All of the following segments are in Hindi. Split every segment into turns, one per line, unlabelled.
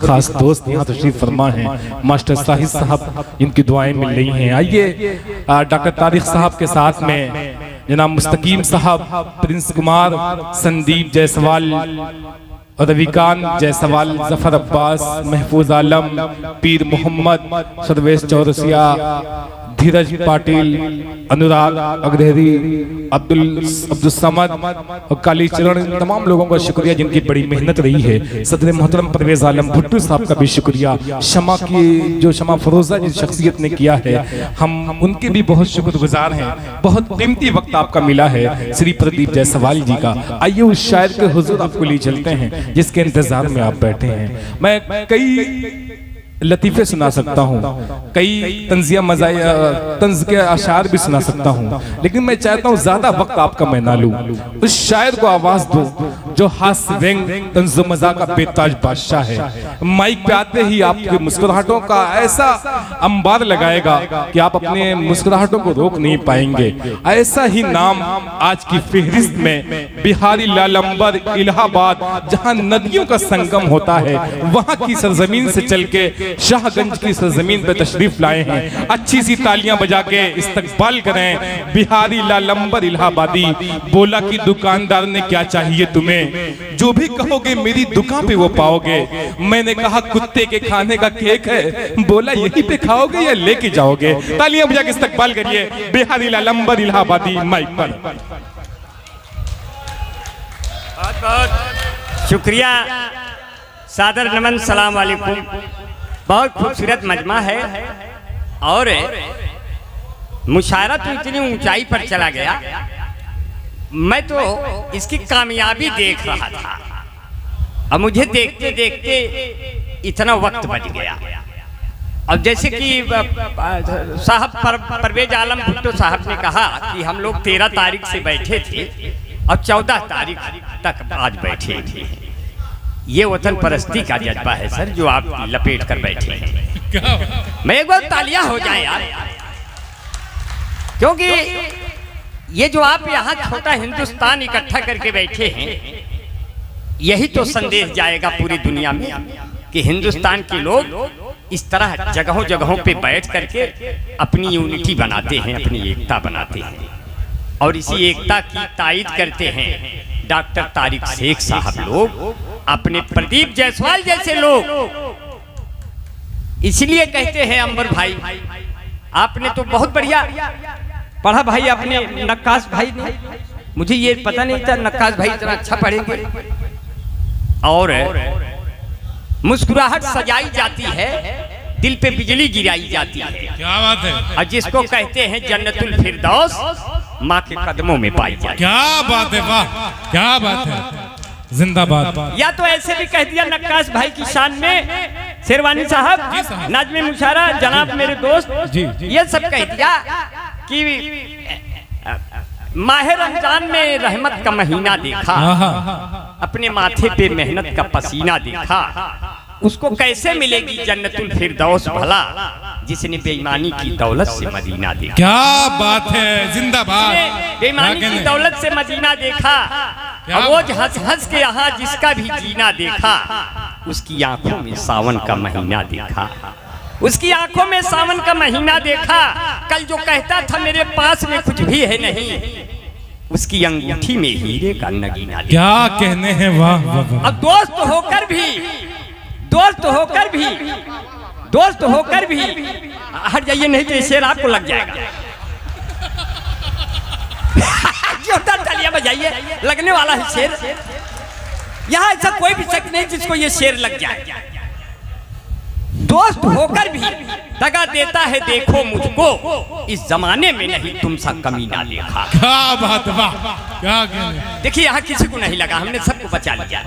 खास दोस्त यहाँ तशरीफ फरमा हैं, मास्टर साहिद साहब, इनकी दुआएं मिल रही हैं। आइए डॉक्टर तारिक साहब के साथ में जनाब मुस्तकीम साहब, प्रिंस कुमार, संदीप जायसवाल, रविकांत जायसवाल, जफर अब्बास, महफूज आलम, पीर मोहम्मद, सर्वेश चौरसिया, धीरज पाटिल, अनुराग अग्रहरी, अब्दुल समद और काली चरण, तमाम लोगों का शुक्रिया जिनकी बड़ी मेहनत रही है। सदर मोहतरम परवेज आलम भुट्टो साहब का भी शुक्रिया। शमा की जो शमा फरोजा जिस शख्सियत ने किया है, हम उनके भी बहुत शुक्रगुजार हैं। बहुत कीमती वक्त आपका मिला है श्री प्रदीप जायसवाल जी का। आइए उस शायर के हुजूर आपको ले चलते हैं जिसके इंतजार में आप बैठे हैं। मैं कई लतीफ़े सुना सकता हूँ, कई तंज के अशार भी सुना सकता हूँ, लेकिन मैं चाहता हूँ ज्यादा वक्त आपका मैं ना लूं। उस शायर को आवाज दो जो हास्य व्यंग तंज मजा का बेताज बादशाह है। माइक पे आते ही आपके मुस्कुराहटों का ऐसा अंबार लगाएगा कि आप अपने मुस्कुराहटों को रोक नहीं पाएंगे। ऐसा ही नाम आज की फहरिस्त में बिहारी लालंबर इलाहाबाद, जहाँ नदियों का संगम होता है, वहाँ की सरजमीन से चल के शाहगंज की सरजमीन पे तशरीफ लाए हैं। अच्छी सी तालियां बजा के इस्तकबाल करें बिहारी लालंबर इलाहाबादी। बोला कि दुकानदार ने क्या चाहिए तुम्हें, जो भी कहोगे मेरी दुकान पे वो पाओगे। मैंने कहा कुत्ते के खाने का केक है, बोला यहीं पे खाओगे या लेके जाओगे। तालियां बजा के इस्तकबाल करिए बिहारी लालंबर इलाहाबादी। माइक पर
शुक्रिया, सादर नमन, सलाम वालेकुम। बहुत खूबसूरत मजमा है और मुशायरा तो इतनी ऊंचाई पर चला गया, मैं तो इसकी कामयाबी देख रहा था। अब मुझे देखते देखते इतना वक्त बच गया। अब जैसे कि साहब परवेज आलम भुट्टो साहब ने कहा कि हम लोग 13 तारीख से बैठे थे और 14 तारीख तक आज बैठे थे। ये वतन परस्ती का जज्बा है सर जो आप लपेट कर बैठे हैं। मैं एक बार तालियां हो जाए यार, क्योंकि ये जो आप यहाँ छोटा हिंदुस्तान इकट्ठा करके बैठे हैं, यही तो संदेश जाएगा पूरी दुनिया में कि हिंदुस्तान के लोग इस तरह जगहों जगहों पे बैठ करके अपनी यूनिटी बनाते हैं, अपनी एकता बनाते हैं। और इसी एकता की तायीद करते हैं डॉक्टर तारिक शेख साहब लोग, अपने प्रदीप जायसवाल जैसे लोग। इसलिए कहते हैं अंबर भाई, आपने तो बहुत बढ़िया पढ़ा भाई, अपने नक्काश भाई ने, मुझे ये पता नहीं था नक्काश भाई इतना अच्छा पढ़ेंगे। और मुस्कुराहट सजाई जाती है, दिल पे बिजली गिराई जाती है।
क्या बात है।
और जिसको कहते हैं जन्नतुल फिरदौस माँ के कदमों में पाई जाती है।
क्या बात है, वाह क्या बात है, जिंदाबाद।
या तो ऐसे भी कह दिया नक्काश भाई की शान में, शेरवानी साहब, नाज़्मे मुशायरा जनाब मेरे दोस्त, ये सब कह दिया कि माह रमजान में रहमत का महीना देखा, अपने माथे पे मेहनत का पसीना देखा, उसको कैसे मिलेगी जन्नतुल फिरदौस भला, जिसने बेईमानी की दौलत से मदीना देखा।
क्या बात है, जिंदाबाद।
बेईमानी की दौलत से मदीना देखा, वो हंस हंस के यहाँ जिसका भी जीना देखा, उसकी आंखों में सावन का महीना देखा, उसकी आंखों में सावन का महीना देखा। कल जो कहता था मेरे पास में कुछ भी है नहीं, उसकी अंगूठी में हीरे का नगीना देखा।
क्या कहने हैं, वाह वाह।
अब दोस्त होकर भी हट जाइए, नहीं तो ये शेर आपको लग जाएगा। जोरदार तालियां बजाइए, लगने वाला है शेर। यहाँ ऐसा कोई भी शक नहीं जिसको ये शेर लग जाए। दोस्त होकर भी दगा देता है देखो मुझको, इस जमाने में नहीं तुम सा कमीना देखा।
क्या बात, वाह क्या कहने।
देखिए यहाँ किसी को नहीं लगा, हमने सबको बचा लिया।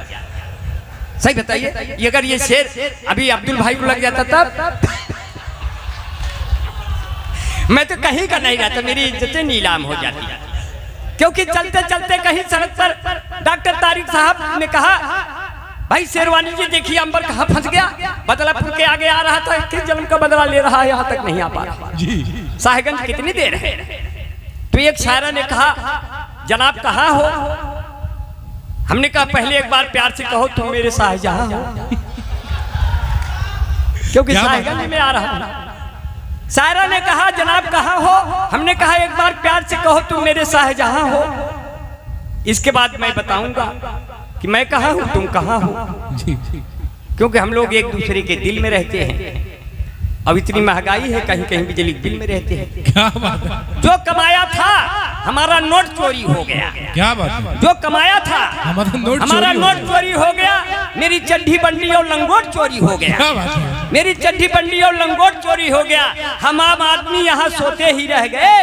सही बताइए, अगर ये शेर अभी अब्दुल भाई को लग जाता तब मैं तो कहीं का नहीं रहता, मेरी इज्जतें नीलाम हो जाती। क्योंकि चलते चलते कहीं सड़क पर डॉक्टर तारिक साहब ने कहा, भाई शेरवानी जी देखिए अंबर कहाँ फंस गया, बदलापुर के आगे आ रहा था, किस जन्म का बदला ले रहा है, यहाँ तक नहीं आ पा रहा। शाहगंज कितनी देर है। तो एक शायरा ने कहा, जनाब कहाँ हो? हमने कहा पहले एक बार प्यार से कहो तुम मेरे शाहजहां हो। क्योंकि शाहगंज में आ रहा हूं। सायरा ने कहा जनाब कहाँ हो? हमने कहा एक बार प्यार से कहो तुम मेरे शाहजहां हो। इसके बाद मैं बताऊंगा कि मैं कहाँ हूँ तुम कहाँ हो, क्योंकि हम लोग एक दूसरे के दिल में रहते हैं। अब इतनी महंगाई है, कहीं कहीं बिजली बिल में रहते हैं।
क्या बात है?
जो कमाया था हमारा नोट चोरी हो गया।
क्या बात है?
जो कमाया था
हमारा नोट
चोरी हो गया। मेरी चड्ढी बंडी और लंगोट चोरी हो गया।
क्या बात है?
मेरी चड्ढी बंडी और लंगोट चोरी हो गया। हम आम आदमी यहाँ सोते ही रह गए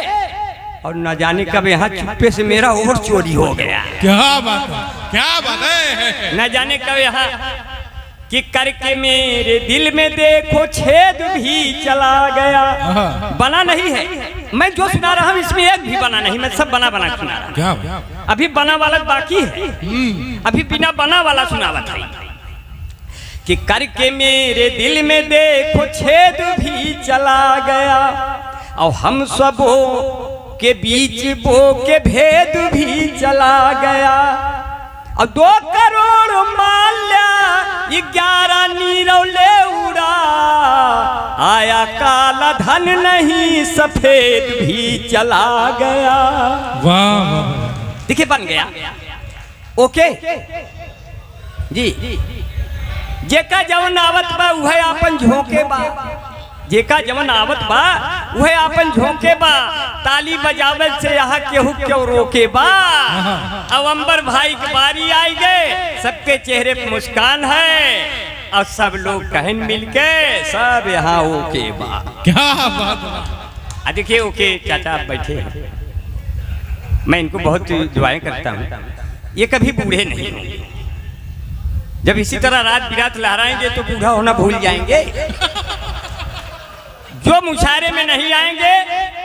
और न जाने कब यहाँ चुप्पे से मेरा और चोरी हो गया।
क्या बात है? क्या बात है?
न जाने कब यहाँ कि करके मेरे दिल में देखो छेद भी चला गया। बना नहीं है, मैं जो सुना रहा हूँ इसमें एक भी बना नहीं, मैं सब बना बना सुना रहा हूँ। अभी बना वाला बाकी है, अभी बिना बना वाला सुनावा था कि करके मेरे दिल में देखो छेद भी चला गया और हम सबों के बीच वो के भेद भी चला गया और 2 करोड़ माल्या 11 नीरौले उड़ा आया काला धन नहीं सफेद भी चला गया।
वाह,
देखिए बन गया। ओके जी, जेका जवन आवत बा वह आपन झोंके बा, जेका जवन आवत बा वह आपन झोंके बा, ताली बजावे से यहाँ केहू क्यों रोके बा। अवंबर भाई की बारी आई गए, सबके चेहरे पे मुस्कान है और सब लोग कहन मिलके सब यहाँ ओके बा।
क्या बात है?
देखिए ओके चाचा आप बैठे हैं, मैं इनको बहुत दुआएं करता हूँ, ये कभी बूढ़े नहीं होंगे। जब इसी तरह रात बिरात लहराएंगे तो बूढ़ा होना भूल जाएंगे। जो मुशायरे में नहीं आएंगे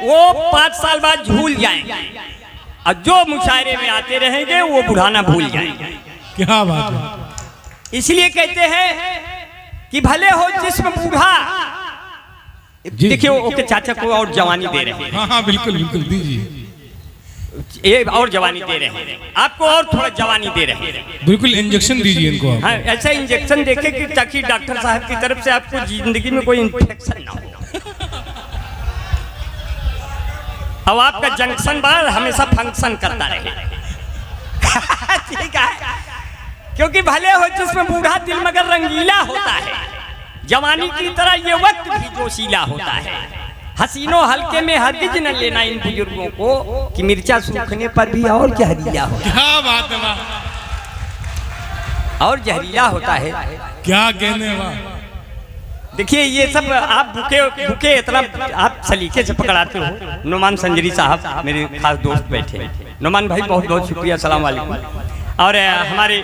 वो 5 साल बाद झूल जाएंगे और जो मुशायरे में आते रहेंगे वो बुढ़ाना भूल जाएंगे।
क्या बात है?
इसलिए कहते हैं कि भले हो जिस्म बूढ़ा। देखिए ओके चाचा को और जवानी दे रहे हैं।
हाँ बिल्कुल बिल्कुल दीजिए,
ये और जवानी दे रहे हैं आपको, और थोड़ा जवानी दे रहे हैं।
बिल्कुल इंजेक्शन दीजिए इनको आप।
हाँ, ऐसा इंजेक्शन देखे कि ताकि डॉक्टर साहब की तरफ से आपको जिंदगी में कोई इन्फेक्शन ना हो। अब आपका जंक्शन बार हमेशा फंक्शन करता रहे। ठीक है, क्योंकि भले हो जिसमें बूढ़ा दिल मगर रंगीला होता है, जवानी की तरह ये वक्त भी जोशीला होता है। हसीनों हल्के में हरगिज न लेना इन बुजुर्गों को कि मिर्चा सूखने पर भी और जहरीला होता है।
क्या बात है?
और जहरीला होता है।
क्या कहने वाह।
देखिए ये सब आप बुके इतना आप सलीके से पकड़ाते हो। नुमान संजरी साहब मेरे खास दोस्त बैठे, नुमान भाई बहुत बहुत शुक्रिया, अस्सलाम वालेकुम। और हमारे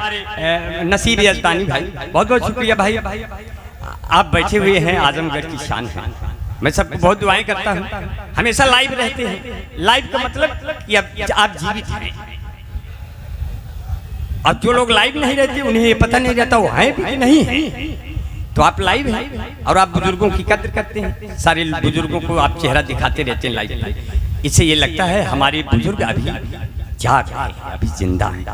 नसीब यजदानी भाई बहुत बहुत शुक्रिया भाई, आप बैठे हुए हैं, आजमगढ़ की शान है। मैं सबको बहुत दुआएं करता हूँ, हमेशा लाइव रहते हैं। लाइव का मतलब कि आप जीवित हैं। अब जो लोग लाइव नहीं रहते उन्हें ये पता नहीं रहता वो है भी नहीं है, तो आप लाइव हैं और आप बुजुर्गों की कद्र करते हैं। सारे बुजुर्गों को आप चेहरा दिखाते रहते हैं लाइव। इससे ये लगता है हमारे बुजुर्ग अभी जाग रहे हैं, अभी जिंदा हैं।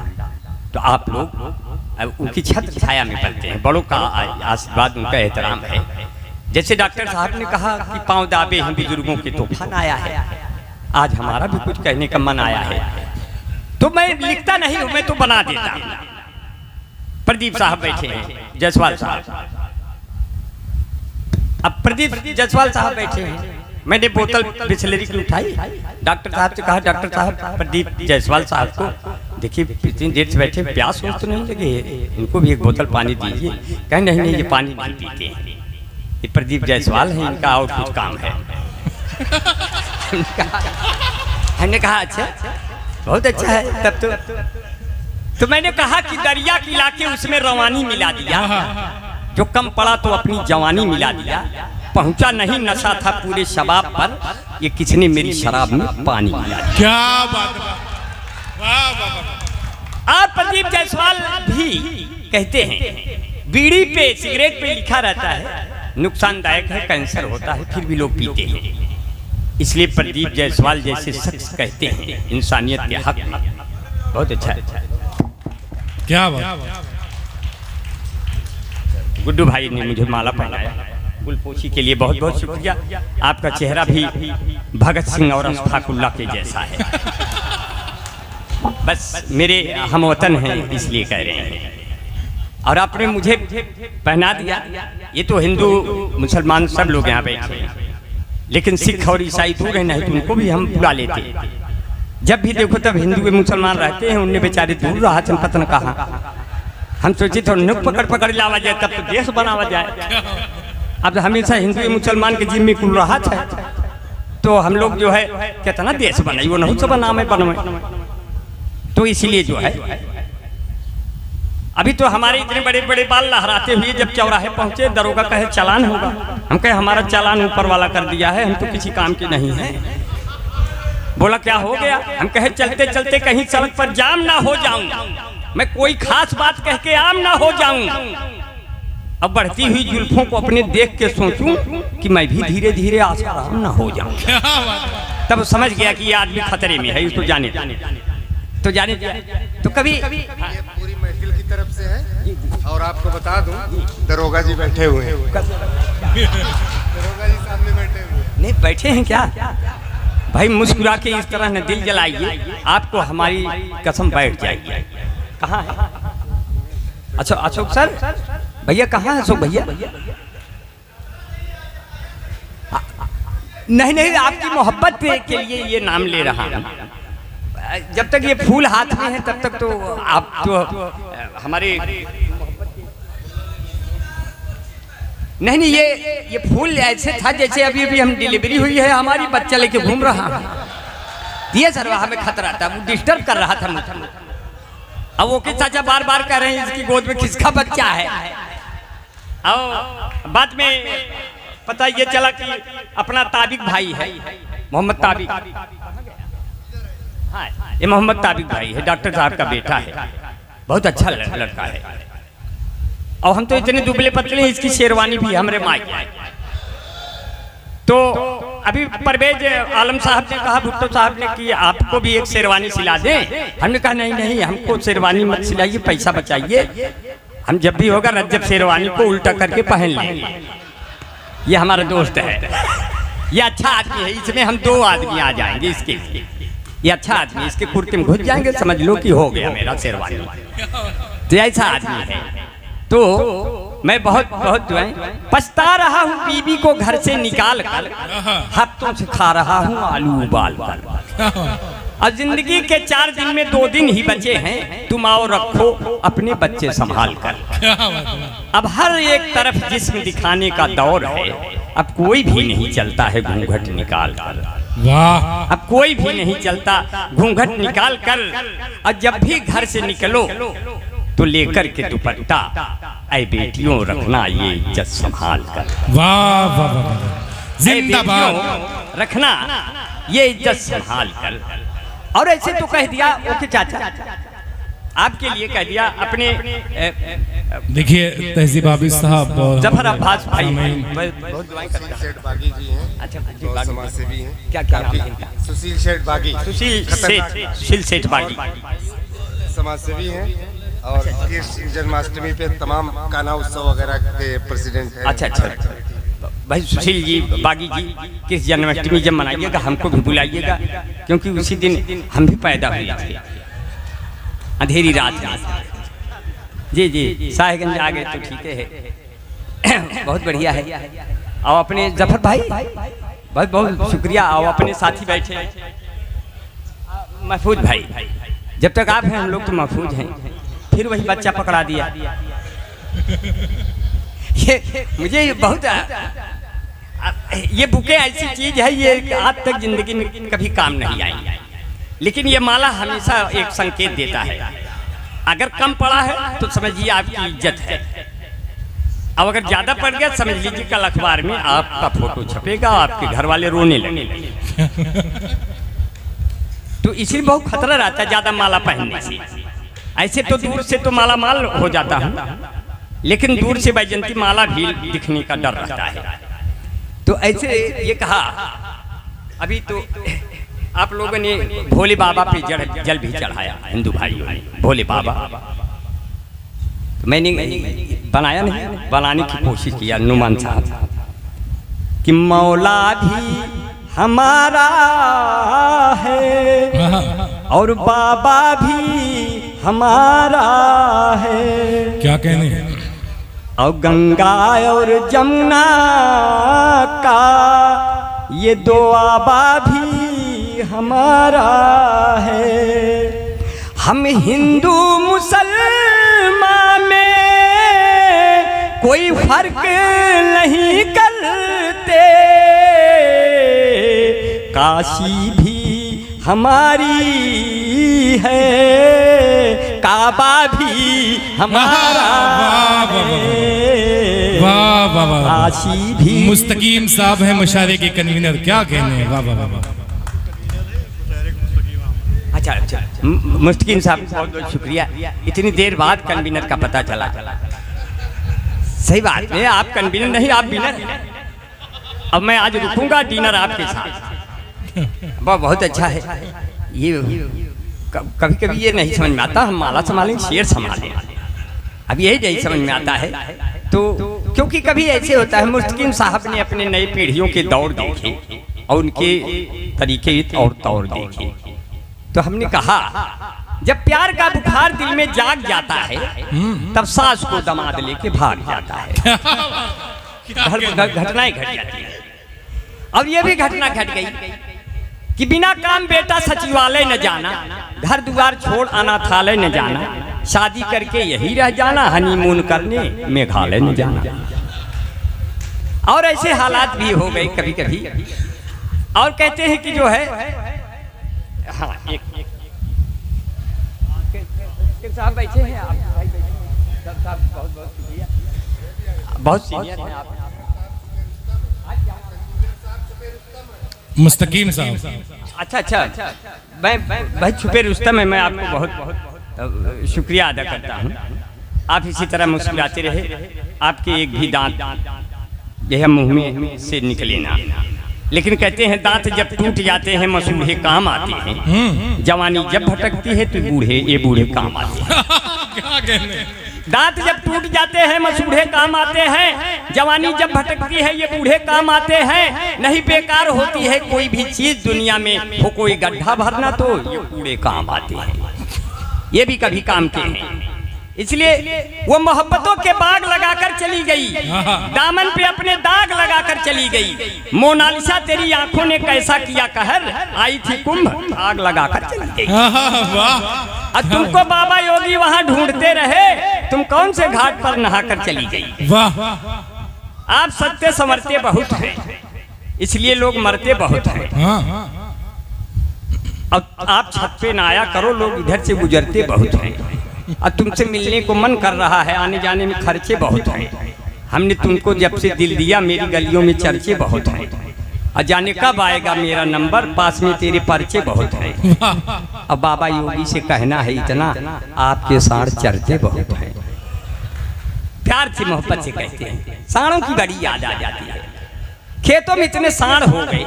तो आप लोग उनकी छत्र छाया में पलते हैं, बड़ों का आशीर्वाद, उनका एहतराम है। जैसे डॉक्टर साहब ने कहा कि पांव दाबे हैं बुजुर्गों के तूफान आया है, आज हमारा भी कुछ कहने का मन आया है। तो मैं लिखता नहीं हूं, मैं तो बना देता हूं। प्रदीप साहब बैठे हैं, जायसवाल साहब, अब प्रदीप जायसवाल साहब बैठे हैं। मैंने बोतल बिस्लरी की उठाई, डॉक्टर साहब से कहा डॉक्टर साहब प्रदीप जायसवाल साहब को देखिए इतनी देर से बैठे, प्यास तो नहीं लगे, इनको भी एक बोतल पानी दीजिए। कहें नहीं नहीं ये पानी नहीं पीते हैं, ये प्रदीप जायसवाल है, इनका और कुछ काम है। हमने कहा अच्छा बहुत अच्छा है तब तो मैंने कहा कि दरिया की लाके उसमें रवानी मिला दिया, जो कम पड़ा तो अपनी जवानी मिला दिया। पहुंचा नहीं नशा था पूरे शबाब पर, ये किसने मेरी शराब में पानी मिला दिया।
क्या बात है।
आप प्रदीप जायसवाल भी कहते हैं, बीड़ी पे सिगरेट पे लिखा रहता है नुकसानदायक है, कैंसर होता है, फिर भी लोग पीते हैं। इसलिए प्रदीप जायसवाल जैसे शख्स कहते हैं इंसानियत के हक में। बहुत अच्छा है। क्या बात। गुड्डू भाई ने मुझे माला पहनाया, गुलपोशी के लिए बहुत बहुत शुक्रिया। आपका चेहरा भी भगत सिंह और अशफाकुल्ला के जैसा है। बस मेरे हमवतन हैं इसलिए कह रहे हैं। और आपने मुझे पहना दिया। ये तो हिंदू मुसलमान सब लोग यहाँ बैठे हैं, लेकिन सिख और ईसाई दूर है, नहीं तो उनको भी हम बुला लेते। जब भी देखो तब हिंदू मुसलमान रहते हैं, उनने बेचारे दूर रहा चंपतन कहाँ। हम सोचे तो नुक पकड़ पकड़ लावा जाए तब तो देश बनावा जाए। अब हमेशा हिंदू मुसलमान के जिम्मे कुल रहा था, तो हम लोग जो है कितना देश बनाई वो नहीं सब नाम है बनवे। तो इसलिए जो है अभी तो हमारे इतने बड़े बड़े बाल लहराते हुए जब चौराहे पहुंचे, दरोगा कहे चालान होगा। हम कहे हमारा चालान ऊपर वाला कर दिया है, हम तो किसी काम के नहीं है। बोला क्या हो गया? हम कहे चलते चलते कहीं सड़क पर जाम ना हो जाऊं, मैं कोई खास बात कह के आम ना हो जाऊं। अब बढ़ती हुई जुल्फों को अपने देख के सोचूं कि मैं भी धीरे धीरे आसाराम ना हो जाऊं। तब समझ गया कि ये आदमी खतरे में है, इसको जाने तो जाने तो कभी
पूरी महफिल की तरफ से है। और आपको बता दूं, दरोगा जी बैठे हुए हैं। दरोगा जी सामने बैठे हुए हैं।
नहीं बैठे हैं क्या भाई? मुस्कुरा के इस तरह न दिल जलाइए, आपको हमारी कसम बैठ जाएगी। कहाँ है? अच्छा अशोक सर, भैया कहाँ है अशोक भैया? नहीं नहीं, आपकी मोहब्बत के लिए ये नाम ले रहा हूँ। जब तक ये फूल हाथ में है तब तक तो आप तो हमारे नहीं नहीं, ये फूल ऐसे था जैसे अभी अभी हम डिलीवरी हुई है, हमारी बच्चा लेके घूम रहा है। ये सर हमें खतरा था, वो डिस्टर्ब कर रहा था मुझे। अब वो के चाचा बार बार कह रहे हैं इसकी गोद में किसका बच्चा है। और बाद में पता ये चला कि अपना ताबिक भाई है, मोहम्मद ताबिक। हाँ, ये मोहम्मद ताबिक भाई है, डॉक्टर साहब का बेटा है, बहुत अच्छा लड़का है। और हम तो इतने दुबले पतले हैं, इसकी शेरवानी भी हमारे माँ की है। तो अभी परवेज आलम साहब ने कहा, भुट्टो साहब ने कि आपको भी एक शेरवानी सिला दें। हमने कहा नहीं नहीं, हमको शेरवानी मत सिलाइए, पैसा बचाइए। हम जब भी होगा रज्जब शेरवानी को उल्टा करके पहन लेंगे। ये हमारा दोस्त है, ये अच्छा आदमी है, इसमें हम 2 आदमी आ जाएंगे इसके लिए। ये अच्छा आदमी, इसके कुर्ते में घुस जाएंगे, समझ लो कि हो गया मेरा शेरवानी। तो ऐसा आदमी है। तो मैं बहुत बहुत जो है पछता रहा हूँ बीबी को घर से निकाल कर, हफ्तों से खा रहा हूँ आलू उबाल कर। और जिंदगी के 4 दिन में 2 दिन ही बचे हैं, तुम आओ रखो अपने बच्चे संभाल कर। अब हर एक तरफ जिस्म दिखाने का दौर है, अब कोई भी नहीं चलता है घूंघट निकाल कर।
वाह!
अब कोई भी नहीं चलता घूंघट निकाल कर। और जब भी घर से निकलो तो लेकर के दुपट्टा, ऐ बेटियों रखना ये इज्जत संभाल कर।
वाह वाह वाह,
जिंदाबाद। रखना ये इज्जत संभाल कर। और ऐसे तो कह दिया ओके चाचा, आपके लिए कह दिया अपने।
देखिए तहजीब आबिद साहब,
जफर अब्बास भाई
सुशील शेठ बागी जी हैं।
अच्छा,
बहुत समाजसेवी हैं।
क्या क्या नाम है इनका?
सुशील शेठ बागी,
सुशील सेठ बागी
समाजसेवी हैं और कृष्ण जन्माष्टमी पे तमाम कान्हा उत्सव वगैरह के प्रेसिडेंट हैं।
अच्छा अच्छा भाई सुशील जी बागी जी, किस जन्माष्टमी जब मनाइएगा हमको भी बुलाइएगा, क्योंकि उसी दिन हम भी पैदा हुए थे, अंधेरी रात में। जी जी, साहेबगंज आ गए तो ठीक है, बहुत बढ़िया है। और अपने जफर भाई बहुत बहुत शुक्रिया। और अपने साथी बैठे महफूज भाई, जब तक आप हैं हम लोग तो महफूज हैं। फिर वही बच्चा पकड़ा दिया। ये मुझे बहुत ये बुके ऐसी चीज है, ये आज तक जिंदगी में कभी काम नहीं आई, लेकिन ये माला हमेशा एक संकेत देता है। अगर कम पड़ा है तो समझिए आपकी इज्जत है, अब अगर ज्यादा पड़ गया समझ लीजिए कल अखबार में आपका फोटो छपेगा, आपके घर वाले रोने लगेंगे। तो इसलिए बहुत खतरा रहता है ज्यादा माला पहनने से। ऐसे तो दूर से तो माला माल हो जाता हूँ, लेकिन दूर से वैजंती माला भी दिखने का डर रहता है। तो ऐसे ये कहा, अभी तो आप लोगों ने भोले बाबा पे जल भी चढ़ाया, हिंदू भाइयों ने भोले बाबा। तो मैंने बनाया नहीं, बनाने की कोशिश किया नुमान साहब, कि मौला भी हमारा है और बाबा भी हमारा है।
क्या कहने,
और गंगा और जमुना का ये दो आबा भी हमारा है। हम हिंदू मुसलमान में कोई फर्क नहीं करते, काशी भी हमारी है, काबा भी हमारा है,
वाह वाह वाह,
काशी भी।
मुस्तकीम साहब हैं मुशायरे के कन्वीनर, क्या कहने, वाह वाह वाह।
अच्छा, मुस्तकीम साहब बहुत बहुत शुक्रिया, इतनी देर बाद कन्वीनर का पता चला। सही बात है, आप कन्वीनर नहीं, आप विनर हैं। अब मैं आज रुकूंगा डिनर आपके साथ। बहुत अच्छा है ये। कभी कभी ये नहीं समझ में आता, हम माला संभालें शेर संभालें, अब यही नहीं समझ में आता है। तो क्योंकि कभी ऐसे होता है, मुस्तकीम साहब ने अपने नई पीढ़ियों के दौर देखे और उनके तरीके और तौर देखे, तो हमने कहा जब प्यार का बुखार दिल में जाग जाता है तब सास को दामाद लेके भाग जाता है। घटनाएं घट जाती है। अब ये भी घटना घट गई कि बिना काम बेटा सचिवालय न जाना, घर द्वार छोड़ अनाथालय न जाना, शादी करके यही रह जाना, हनीमून करने मेघालय न जाना। और ऐसे हालात भी हो गए कभी कभी। और कहते हैं कि जो है, हाँ एक साहब बैठे हैं आप, साहब बहुत बहुत शुक्रिया, बहुत सीनियर हैं आप।
मुस्तकीम साहब,
अच्छा, मैं भाई छुपे रुस्तम है, मैं आपको बहुत बहुत शुक्रिया अदा करता हूँ। आप इसी तरह मुस्कुराते रहे, आपके एक भी दांत यह मुंह में से निकले ना। लेकिन कहते हैं दांत जब टूट जाते हैं मसूड़े काम आते हैं, जवानी जब भटकती है तो ये बूढ़े काम आते हैं। दांत जब टूट जाते हैं मसूड़े काम आते हैं, जवानी जब भटकती है ये बूढ़े काम आते हैं। नहीं बेकार होती है कोई भी चीज दुनिया में, हो कोई गड्ढा भरना तो ये बूढ़े काम आते हैं, ये भी कभी काम के हैं। इसलिए वो मोहब्बतों के बाग लगाकर चली गई, दामन पे अपने दाग लगाकर चली गई। मोनालिसा तेरी आंखों ने कैसा किया कहर, आई थी कुंभ आग लगाकर चली गई। अब तुमको बाबा योगी वहां ढूंढते रहे, तुम कौन से घाट पर नहाकर चली गई।
वाह,
आप सत्य संवरते बहुत हैं, इसलिए लोग मरते बहुत हैं। अब आप छत पे ना आया करो, लोग इधर से गुजरते बहुत हैं। और तुमसे मिलने को मन कर रहा है, आने जाने में खर्चे बहुत हैं। हमने तुमको जब से दिल दिया, मेरी गलियों में चर्चे बहुत हैं। और जाने कब आएगा मेरा नंबर, पास में तेरे पर्चे बहुत हैं। अब बाबा योगी से कहना है इतना, आपके साढ़ चर्चे बहुत हैं। प्यार से मोहब्बत से कहते हैं, साढ़ों की बड़ी याद आ जाती है। खेतों में इतने साढ़ हो गए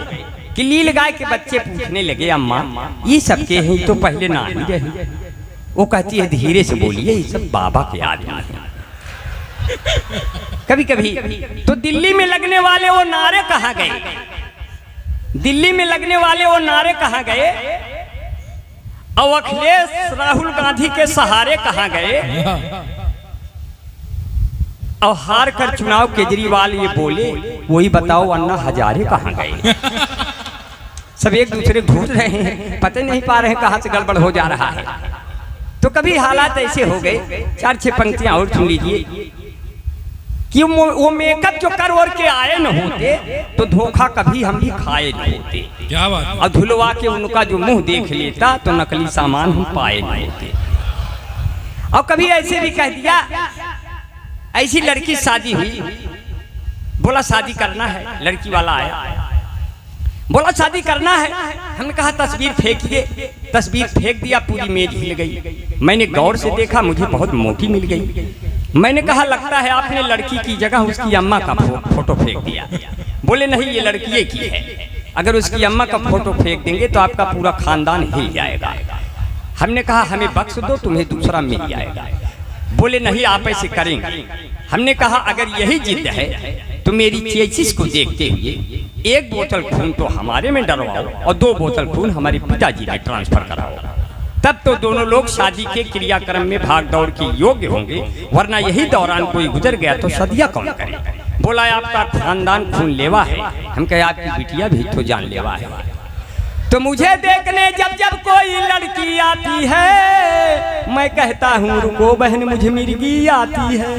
कि नील गाय के बच्चे पूछने लगे, अम्मा ये सबके हैं, तो पहले ना ही रहे। वो कहती है धीरे से बोलिए, ये सब बाबा के आदमी हैं। कभी कभी तो दिल्ली में लगने वाले वो नारे कहाँ गए, दिल्ली में लगने वाले वो नारे कहाँ गए, और अखिलेश राहुल गांधी के सहारे कहाँ गए, और हार कर चुनाव केजरीवाल ये बोले, वही बताओ अन्ना हजारे कहाँ गए। सब एक दूसरे ढूंढ रहे हैं, पता नहीं पा रहे हैं कहाँ से गड़बड़ हो जा रहा है। तो कभी हालात ऐसे हो गए, 4-6 पंक्तियां और सुन लीजिए कि वो मेकअप जो कर और के आए न होते तो धोखा कभी हम भी खाए न होते।
क्या बात।
और धुलवा के उनका जो मुंह देख लेता तो नकली सामान हम पाए न होते। और कभी ऐसे भी कह दिया, ऐसी लड़की शादी हुई, बोला शादी करना है, लड़की वाला आया बोला शादी करना है। हमने कहा तस्वीर फेंकिए, तस्वीर फेंक दिया, पूरी मेज हिल गई। मैंने गौर से देखा, मुझे बहुत मोटी मिल गई। मैंने कहा लगता है आपने लड़की की जगह उसकी अम्मा का फोटो फेंक दिया। बोले नहीं, ये लड़की की है, अगर उसकी अम्मा का फोटो फेंक देंगे तो आपका पूरा खानदान हिल जाएगा। हमने कहा हमें बख्श दो, तुम्हें दूसरा मिल जाएगा। बोले नहीं, आप ऐसे करेंगे। हमने कहा अगर यही जिद है तो मेरी चेसिस को देखते हुए 1 बोतल खून तो हमारे में डलवाओ और 2 बोतल खून हमारे पिताजी में ट्रांसफर कराओ, तब तो दोनों लोग शादी के क्रियाक्रम में भाग दौड़ के योग्य होंगे, वरना यही दौरान कोई गुजर गया तो सदिया कौन करे। बोला आपका खानदान खून लेवा है, हम कहे आपकी बिटिया भी तो जान लेवा है। तो मुझे देखने जब जब कोई लड़की आती है, मैं कहता हूँ रुको बहन मुझे मिर्गी आती है।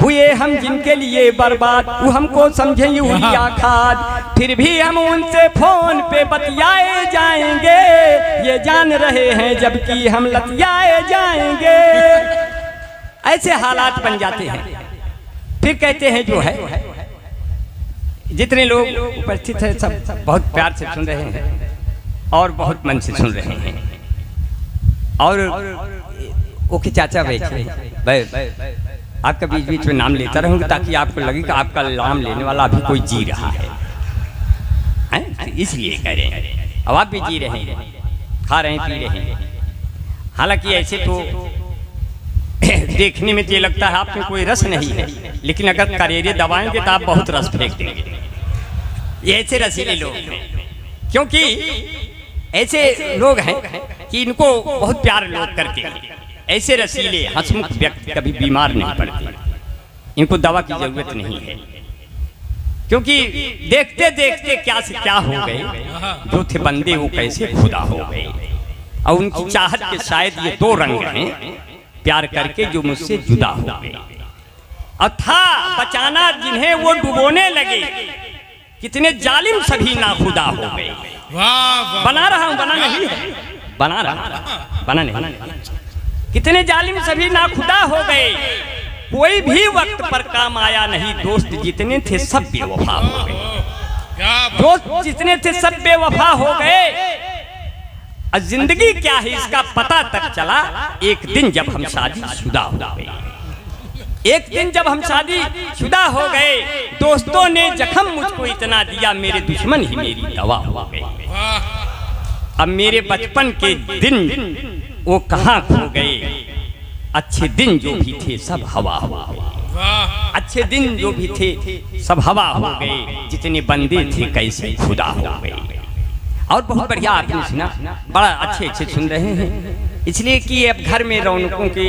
हुए हम जिनके लिए बर्बाद, वो हमको समझे यूरिया खाद, फिर भी हम उनसे फोन पे बतियाए जाएंगे, ये जान रहे हैं जबकि हम लतियाए जाएंगे। ऐसे हालात बन जाते हैं। फिर कहते हैं जो है, जितने लोग उपस्थित हैं सब बहुत प्यार से सुन रहे हैं और बहुत मन से सुन रहे हैं। और ओके चाचा बैठे, आपका बीच बीच में नाम लेता रहूंगा ताकि आपको लगे कि आपका नाम लेने वाला अभी कोई जी रहा है, इसलिए कह रहे हैं। अब आप भी जी रहे हैं, खा रहे हैं, पी रहे हैं। हालांकि ऐसे तो देखने में तो ये लगता है आप में कोई रस नहीं है, लेकिन अगर करेरे दबाएंगे तो आप बहुत रस फेंक देंगे। ये ऐसे रसीले लोग हैं, क्योंकि ऐसे लोग हैं कि इनको बहुत प्यार लोग करते हैं। ऐसे रसीले हंसमुख व्यक्ति कभी बीमार नहीं पड़ते, इनको दवा की जरूरत नहीं है, क्योंकि देखते देखते क्या से क्या हो गए, जो थे बंदे वो कैसे खुदा हो गए। और उनकी चाहत के शायद ये 2 रंग हैं, प्यार करके जो मुझसे जुदा हो गए, और था बचाना जिन्हें वो डुबोने लगे, कितने जालिम सभी नाखुदा हो गए। बना रहा हूं, बना नहीं है, बना रहा, बना नहीं। कितने जालिम सभी नाखुदा हो गए, कोई भी वक्त पर काम आया नहीं, दोस्त जितने थे सब बेवफा हो गए। दोस्त जितने थे सब बेवफा हो गए। और जिंदगी क्या है इसका पता तक चला एक दिन जब हम शादीशुदा हो गए। एक दिन जब हम शादीशुदा हो गए, दोस्तों ने जख्म मुझको इतना दिया, मेरे दुश्मन ही मेरी दवा हो गए। अब मेरे बचपन के दिन वो कहाँ खो गए, अच्छे दिन जो भी थे सब हवा हो गए। अच्छे दिन जो भी थे सब हवा हो गए, जितने बंदे थे कैसे खुदा हो गए। और बहुत बढ़िया आपने सुना, बड़ा अच्छे अच्छे सुन रहे हैं, इसलिए कि अब घर में रौनकों के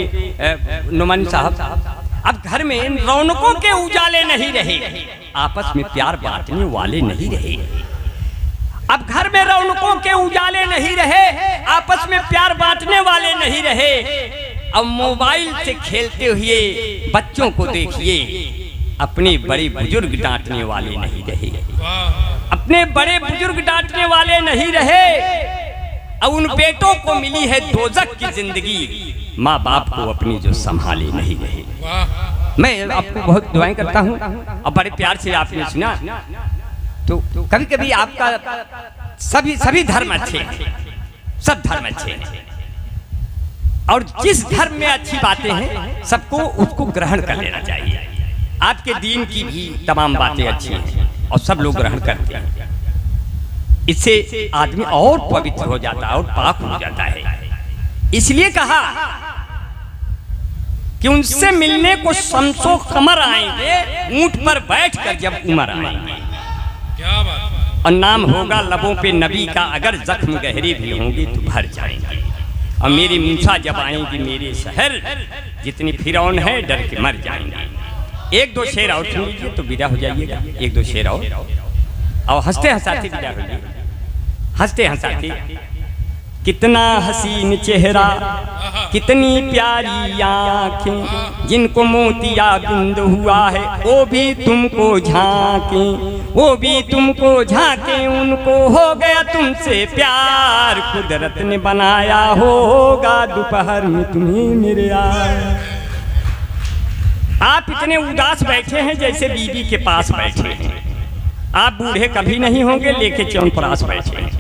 नुमान साहब, अब घर में रौनकों के उजाले नहीं रहे, आपस में प्यार बांटने वाले नहीं रहे। अब घर में रौनकों के उजाले नहीं रहे, आपस में प्यार बांटने वाले नहीं रहे। अब मोबाइल से खेलते हुए बच्चों को देखिए, अपने बड़े बुजुर्ग डांटने वाले नहीं रहे, अपने बड़े बुजुर्ग डांटने वाले नहीं रहे। अब उन बेटों को मिली है दोजख की जिंदगी, माँ बाप को अपनी जो संभाले नहीं रहे। मैं आपको बहुत दुआएं करता हूँ, और बड़े प्यार से आपने सुना। तो कभी कभी आपका सभी धर्म अच्छे हैं, सब धर्म अच्छे हैं, और जिस धर्म में अच्छी बातें हैं सबको उसको ग्रहण कर लेना चाहिए। आपके दीन की भी तमाम बातें अच्छी हैं और सब लोग ग्रहण करते हैं, इससे आदमी और पवित्र हो जाता है और पाक हो जाता है। इसलिए कहा कि उनसे मिलने को शम्सो कमर आएंगे, ऊंट पर बैठकर जब उमर आएंगे। क्या बात। और नाम होगा लबों पे नबी का, अगर जख्म गहरे भी होंगे तो भर जाएंगे। और मेरी मूसा जब आएंगी मेरे शहर, जितनी फिरौन है डर के मर जाएंगे। 1-2 शेर और सुन लीजिए तो विदा हो जाइएगा। 1-2 शेर और हंसते हंसाते विदा हो जाइए, हंसते हंसाते। कितना हसीन चेहरा, कितनी प्यारी आँखें, जिनको मोतिया बिंद हुआ है वो भी तुमको झांके, वो भी तुमको झांके। उनको हो गया तुमसे प्यार, कुदरत ने बनाया होगा दोपहर में तुम्हें मेरे यार। आप इतने उदास बैठे हैं जैसे बीवी के पास बैठे हैं। आप बूढ़े कभी नहीं होंगे, लेके चौंपरास बैठे हैं।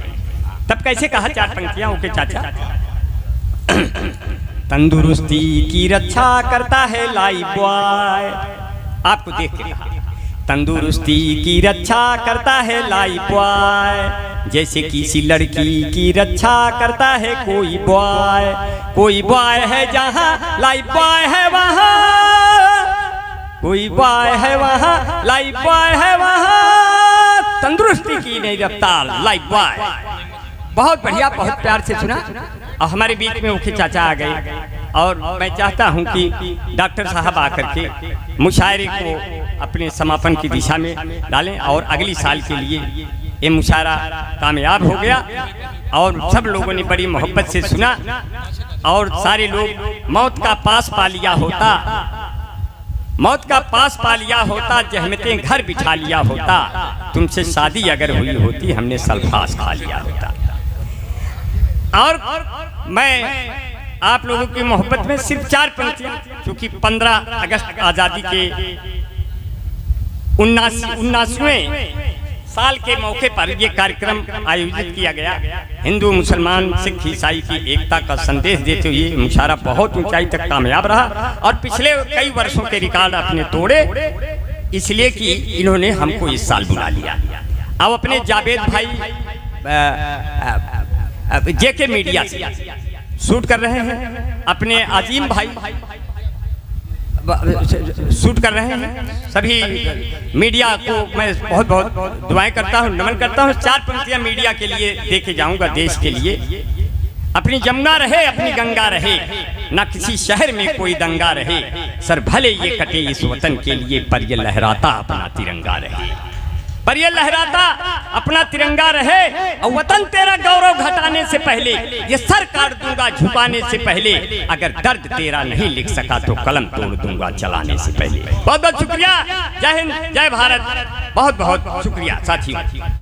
तब कैसे कहा 4 पंक्तियां ओके चाचा। तंदुरुस्ती की रक्षा करता है लाइफ बॉय, आपको देख के कहा। तंदुरुस्ती की रक्षा करता है लाइफ बॉय, जैसे किसी लड़की की रक्षा करता है कोई बॉय। कोई बॉय है जहाँ लाइफ बॉय है वहाँ, कोई बॉय है वहाँ लाइफ बॉय है वहाँ। तंदुरुस्ती की नई रफ्तार लाइफ बॉय। बहुत बढ़िया, बहुत प्यार से सुना। और हमारे बीच में उनके चाचा आ गए और मैं चाहता हूं कि डॉक्टर साहब आकर के मुशायरे को अपने समापन की दिशा में डालें और अगली साल के लिए ये मुशायरा कामयाब हो गया और सब लोगों ने बड़ी मोहब्बत से सुना और सारे लोग मौत का पास पा लिया होता, मौत का पास पा लिया होता, जहमतें घर बिठा लिया होता, तुमसे शादी अगर हुई होती हमने सल्फास खा लिया होता। और मैं आप लोगों की मोहब्बत में सिर्फ 4 पंक्तियां, क्योंकि 15 अगस्त आज़ादी के 79वें साल के मौके पर यह कार्यक्रम आयोजित किया गया। हिंदू मुसलमान सिख ईसाई की एकता का संदेश देते हुए मुशायरा बहुत ऊंचाई तक कामयाब रहा और पिछले कई वर्षों के रिकॉर्ड अपने तोड़े, इसलिए कि इन्होंने हमको इस साल बुला लिया। अब अपने जावेद भाई जेके मीडिया से शूट कर रहे हैं, अपने अजीम भाई शूट कर रहे हैं। सभी मीडिया को मैं बहुत बहुत दुआएं करता हूं, नमन करता हूं। 4 पंक्तियां मीडिया के लिए दे के जाऊंगा देश के लिए। अपनी जमुना रहे, अपनी गंगा रहे, ना किसी शहर में कोई दंगा रहे, सर भले ये कटे इस वतन के लिए, पर ये लहराता अपना तिरंगा रहे, पर ये लहराता अपना तिरंगा रहे। और वतन तेरा गौरव घटाने से पहले, ये सर काट दूंगा झुकाने से पहले, अगर दर्द तेरा नहीं लिख सका तो कलम तोड़ दूंगा चलाने से पहले। बहुत बहुत शुक्रिया। जय हिंद, जय भारत। बहुत बहुत शुक्रिया साथियों।